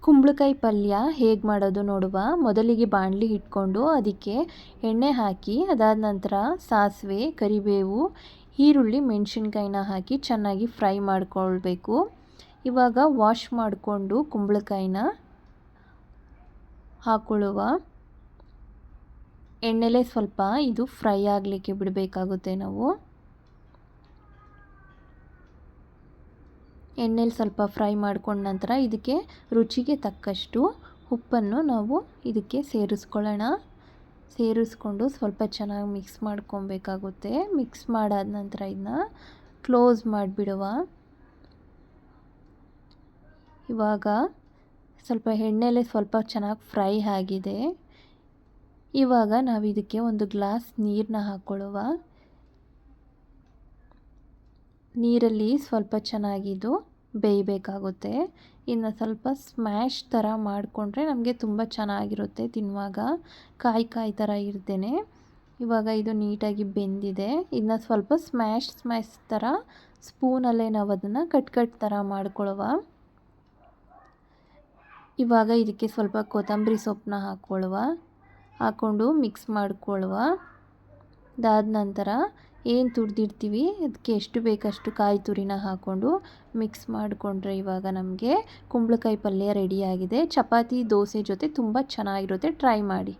ಕುಂಬಳಕಾಯಿ ಪಲ್ಯ ಹೇಗೆ ಮಾಡೋದು ನೋಡುವ. ಮೊದಲಿಗೆ ಬಾಣಲಿ ಇಟ್ಕೊಂಡು ಅದಕ್ಕೆ ಎಣ್ಣೆ ಹಾಕಿ ಅದಾದ ನಂತರ ಸಾಸಿವೆ, ಕರಿಬೇವು, ಈರುಳ್ಳಿ, ಮೆಣಸಿನ್ಕಾಯಿನ ಹಾಕಿ ಚೆನ್ನಾಗಿ ಫ್ರೈ ಮಾಡ್ಕೊಳ್ಬೇಕು. ಇವಾಗ ವಾಶ್ ಮಾಡಿಕೊಂಡು ಕುಂಬಳಕಾಯಿನ ಹಾಕೊಳ್ಳುವ. ಎಣ್ಣೆಲೇ ಸ್ವಲ್ಪ ಇದು ಫ್ರೈ ಆಗಲಿಕ್ಕೆ ಬಿಡಬೇಕಾಗುತ್ತೆ ನಾವು. ಎಣ್ಣೆಲಿ ಸ್ವಲ್ಪ ಫ್ರೈ ಮಾಡ್ಕೊಂಡ ನಂತರ ಇದಕ್ಕೆ ರುಚಿಗೆ ತಕ್ಕಷ್ಟು ಉಪ್ಪನ್ನು ನಾವು ಇದಕ್ಕೆ ಸೇರಿಸ್ಕೊಂಡು ಸ್ವಲ್ಪ ಚೆನ್ನಾಗಿ ಮಿಕ್ಸ್ ಮಾಡ್ಕೊಬೇಕಾಗುತ್ತೆ. ಮಿಕ್ಸ್ ಮಾಡಾದ ನಂತರ ಇದನ್ನ ಕ್ಲೋಸ್ ಮಾಡಿಬಿಡುವ. ಇವಾಗ ಸ್ವಲ್ಪ ಎಣ್ಣೆಲೆ ಸ್ವಲ್ಪ ಚೆನ್ನಾಗಿ ಫ್ರೈ ಆಗಿದೆ. ಇವಾಗ ನಾವು ಇದಕ್ಕೆ ಒಂದು ಗ್ಲಾಸ್ ನೀರನ್ನ ಹಾಕ್ಕೊಳ್ಳುವ. ನೀರಲ್ಲಿ ಸ್ವಲ್ಪ ಚೆನ್ನಾಗಿದು ಬೇಯಬೇಕಾಗುತ್ತೆ. ಇನ್ನು ಸ್ವಲ್ಪ ಸ್ಮ್ಯಾಶ್ ಥರ ಮಾಡಿಕೊಂಡ್ರೆ ನಮಗೆ ತುಂಬ ಚೆನ್ನಾಗಿರುತ್ತೆ ತಿನ್ನುವಾಗ, ಕಾಯಿ ಥರ ಇರ್ದೇನೆ. ಇವಾಗ ಇದು ನೀಟಾಗಿ ಬೆಂದಿದೆ. ಇದನ್ನ ಸ್ವಲ್ಪ ಸ್ಮ್ಯಾಶ್ ಥರ ಸ್ಪೂನಲ್ಲೇ ನಾವು ಅದನ್ನು ಕಟ್ ಥರ ಮಾಡ್ಕೊಳ್ಳುವ. ಇವಾಗ ಇದಕ್ಕೆ ಸ್ವಲ್ಪ ಕೊತ್ತಂಬರಿ ಸೊಪ್ಪನ್ನ ಹಾಕ್ಕೊಂಡು ಮಿಕ್ಸ್ ಮಾಡ್ಕೊಳ್ಳುವ. ಅದಾದ ನಂತರ ಏನು ತುರಿದಿರ್ತೀವಿ ಅದಕ್ಕೆ ಎಷ್ಟು ಬೇಕಷ್ಟು ಕಾಯಿ ತುರಿನ ಹಾಕ್ಕೊಂಡು ಮಿಕ್ಸ್ ಮಾಡಿಕೊಂಡ್ರೆ ಇವಾಗ ನಮಗೆ ಕುಂಬಳಕಾಯಿ ಪಲ್ಯ ರೆಡಿಯಾಗಿದೆ. ಚಪಾತಿ, ದೋಸೆ ಜೊತೆ ತುಂಬ ಚೆನ್ನಾಗಿರುತ್ತೆ. ಟ್ರೈ ಮಾಡಿ.